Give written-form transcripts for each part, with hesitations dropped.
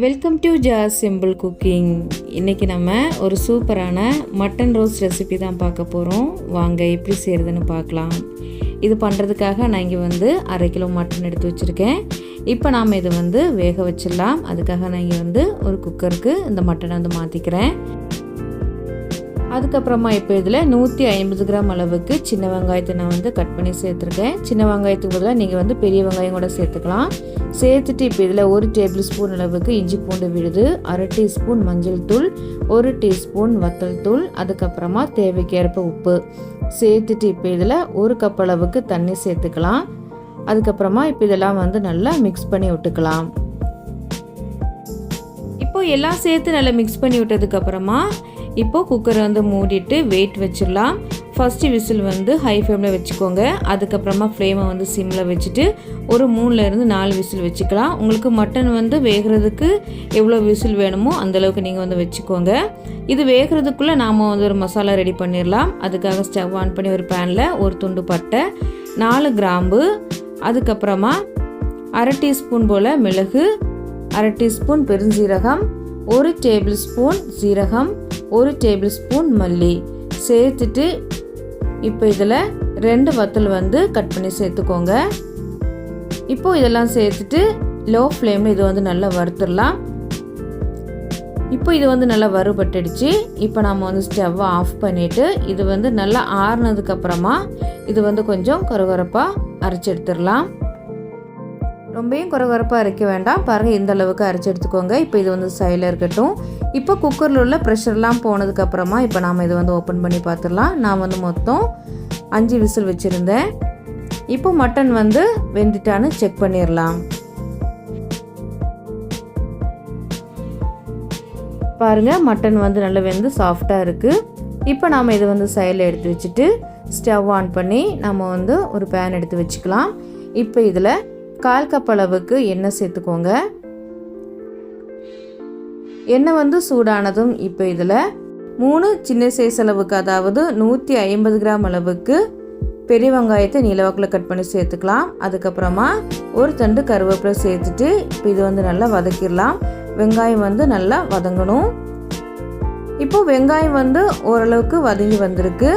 Welcome to Jas simple cooking. இன்றைக்கி நம்ம ஒரு சூப்பரான மட்டன் ரோஸ்ட் ரெசிபி தான் பார்க்க போகிறோம். வாங்க எப்படி செய்கிறதுன்னு பார்க்கலாம். இது பண்ணுறதுக்காக நான் இங்கே அரை கிலோ மட்டன் எடுத்து வச்சுருக்கேன். இப்போ நாம் இதை வேக வச்சிடலாம். அதுக்காக நான் இங்கே ஒரு குக்கருக்கு இந்த மட்டனை மாற்றிக்கிறேன். அதுக்கப்புறமா இப்போ இதில் 150 கிராம் அளவுக்கு சின்ன வெங்காயத்தை நான் கட் பண்ணி சேர்த்துருக்கேன். சின்ன வெங்காயத்துக்கு பதிலாக நீங்கள் பெரிய வெங்காயம் கூட சேர்த்துக்கலாம். சேர்த்துட்டு இப்போ இதில் 1 டேபிள் ஸ்பூன் அளவுக்கு இஞ்சி பூண்டு விழுது, அரை டீஸ்பூன் மஞ்சள் தூள், 1 டீஸ்பூன் வத்தல் தூள், அதுக்கப்புறமா தேவைக்கேற்ப உப்பு சேர்த்துட்டு இப்போ இதில் 1 கப் அளவுக்கு தண்ணி சேர்த்துக்கலாம். அதுக்கப்புறமா இப்போ இதெல்லாம் நல்லா மிக்ஸ் பண்ணி விட்டுக்கலாம். இப்போது எல்லாம் சேர்த்து நல்லா மிக்ஸ் பண்ணி விட்டதுக்கப்புறமா இப்போது குக்கரை மூடிட்டு வெயிட் வச்சிடலாம். ஃபஸ்ட்டு விசில் ஹை ஃப்ளேமில் வச்சுக்கோங்க. அதுக்கப்புறமா ஃப்ளேமை சிம்மில் வச்சுட்டு ஒரு 3லேருந்து 4 விசில் வச்சுக்கலாம். உங்களுக்கு மட்டன் வேகிறதுக்கு எவ்வளோ விசில் வேணுமோ அந்தளவுக்கு நீங்கள் வச்சுக்கோங்க. இது வேகிறதுக்குள்ளே நாம் ஒரு மசாலா ரெடி பண்ணிடலாம். அதுக்காக ஸ்டவ் ஆன் பண்ணி ஒரு பேனில் ஒரு துண்டு பட்டை, 4 கிராம்பு, அதுக்கப்புறமா அரை டீஸ்பூன் போல் மிளகு, அரை டீஸ்பூன் பெருஞ்சீரகம், 1 டேபிள் ஸ்பூன் சீரகம், 1 டேபிள் ஸ்பூன் மல்லி சேர்த்துட்டு இப்போ இதில் 2 வத்தல் கட் பண்ணி சேர்த்துக்கோங்க. இப்போது இதெல்லாம் சேர்த்துட்டு லோ ஃப்ளேமில் இது நல்லா வறுத்துடலாம். இப்போ இது நல்லா வறுபட்டுடுச்சு. இப்போ நாம் ஸ்டவ்வை ஆஃப் பண்ணிவிட்டு இது நல்லா ஆறுனதுக்கப்புறமா இது கொஞ்சம் கொரகொரப்பாக அரைச்சி எடுத்துடலாம். ரொம்பவும் கொரகொரப்பாக அரைக்க வேண்டாம். பாருங்கள், இந்த அளவுக்கு அரைச்சி எடுத்துக்கோங்க. இப்போ இது சைடில் இருக்கட்டும். இப்போ குக்கரில் உள்ள ப்ரெஷர்லாம் போனதுக்கப்புறமா இப்போ நாம் இது ஓப்பன் பண்ணி பார்த்துடலாம். நான் மொத்தம் 5 விசில் வச்சுருந்தேன். இப்போ மட்டன் வெந்துட்டான்னு செக் பண்ணிடலாம். பாருங்கள், மட்டன் நல்லா வெந்து சாஃப்டாக இருக்குது. இப்போ நாம் இது சைடில் எடுத்து வச்சுட்டு ஸ்டவ் ஆன் பண்ணி நம்ம ஒரு பேன் எடுத்து வச்சுக்கலாம். இப்போ இதில் 1/4 கப் அளவுக்கு எண்ணெய் சேர்த்துக்கோங்க. எண்ணெய் சூடானதும் இப்போ இதில் 3 சின்ன சைஸ் அளவுக்கு, அதாவது 150 கிராம் அளவுக்கு பெரிய வெங்காயத்தை நீளவாக்கில் கட் பண்ணி சேர்த்துக்கலாம். அதுக்கப்புறமா ஒரு தண்டு கருவேப்பிலை சேர்த்துட்டு இப்போ இது நல்லா வதக்கிடலாம். வெங்காயம் நல்லா வதங்கணும். இப்போது வெங்காயம் ஓரளவுக்கு வதங்கி வந்திருக்கு.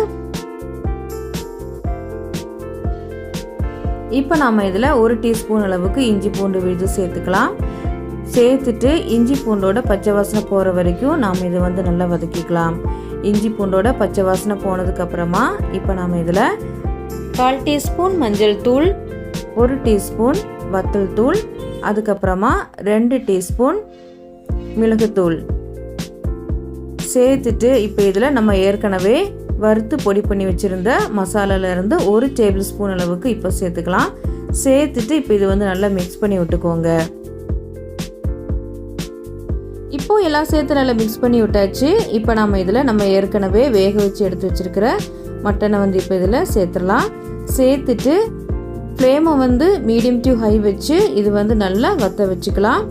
இப்போ நாம் இதில் 1 டீஸ்பூன் அளவுக்கு இஞ்சி பூண்டு விழுது சேர்த்துக்கலாம். சேர்த்துட்டு இஞ்சி பூண்டோட பச்சை வாசனை போகிற வரைக்கும் நாம் இது நல்லா வதக்கிக்கலாம். இஞ்சி பூண்டோட பச்சை வாசனை போனதுக்கப்புறமா இப்போ நாம் இதில் 1/4 டீஸ்பூன் மஞ்சள் தூள், 1 டீஸ்பூன் வத்தல் தூள், அதுக்கப்புறமா 2 டீஸ்பூன் மிளகுத்தூள் சேர்த்துட்டு இப்போ இதில் நம்ம ஏற்கனவே வறுத்து பொடி பண்ணி வச்சுருந்த மசாலாலேருந்து 1 டேபிள் ஸ்பூன் அளவுக்கு இப்போ சேர்த்துக்கலாம். சேர்த்துட்டு இப்போ இது நல்லா மிக்ஸ் பண்ணி விட்டுக்கோங்க. இப்போது எல்லாம் சேர்த்து நல்லா மிக்ஸ் பண்ணி விட்டாச்சு. இப்போ நம்ம இதில் நம்ம ஏற்கனவே வேக வச்சு எடுத்து வச்சுருக்கிற மட்டனை இப்போ இதில் சேர்த்துடலாம். சேர்த்துட்டு ஃப்ளேமை மீடியம் டு ஹை வச்சு இது நல்லா வத்த வச்சுக்கலாம்.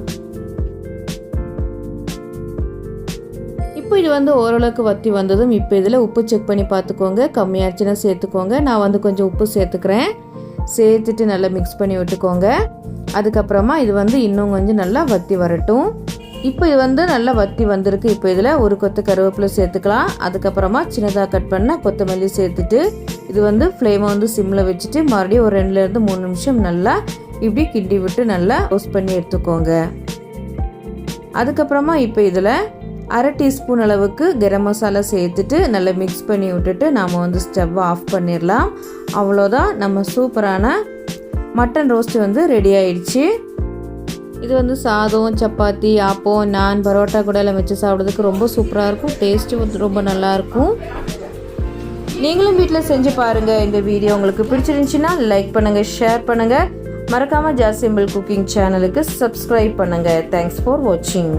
இப்போ இது ஓரளவுக்கு வத்தி வந்ததும் இப்போ இதில் உப்பு செக் பண்ணி பார்த்துக்கோங்க. கம்மியாச்சுன்னா சேர்த்துக்கோங்க. நான் கொஞ்சம் உப்பு சேர்த்துக்கிறேன். சேர்த்துட்டு நல்லா மிக்ஸ் பண்ணி விட்டுக்கோங்க. அதுக்கப்புறமா இது இன்னும் கொஞ்சம் நல்லா வத்தி வரட்டும். இப்போ இது நல்லா வத்தி வந்திருக்கு. இப்போ இதில் ஒரு கொத்து கருவேப்பிலை சேர்த்துக்கலாம். அதுக்கப்புறமா சின்னதாக கட் பண்ண கொத்தமல்லி சேர்த்துட்டு இது ஃப்ளேமை சிம்மில் வச்சுட்டு மறுபடியும் ஒரு 2லேருந்து 3 நிமிஷம் நல்லா இப்படி கிண்டி விட்டு நல்லா ரோஸ்ட் பண்ணி எடுத்துக்கோங்க. அதுக்கப்புறமா இப்போ இதில் அரை டீஸ்பூன் அளவுக்கு கரம் மசாலா சேர்த்துட்டு நல்லா மிக்ஸ் பண்ணி விட்டுட்டு நாம் ஸ்டவ்வை ஆஃப் பண்ணிடலாம். அவ்வளோதான், நம்ம சூப்பரான மட்டன் ரோஸ்ட் ரெடி ஆயிடுச்சு. இது சாதம், சப்பாத்தி, ஆப்பம், நான், பரோட்டா கூட எல்லாம் வச்சு சாப்பிட்றதுக்கு ரொம்ப சூப்பராக இருக்கும். டேஸ்ட்டு ரொம்ப நல்லாயிருக்கும். நீங்களும் வீட்டில் செஞ்சு பாருங்கள். இந்த வீடியோ உங்களுக்கு பிடிச்சிருந்துச்சின்னா லைக் பண்ணுங்கள், ஷேர் பண்ணுங்கள். மறக்காமல் ஜாஸ் சிம்பிள் குக்கிங் சேனலுக்கு சப்ஸ்கிரைப் பண்ணுங்கள். தேங்க்ஸ் ஃபார் வாட்சிங்.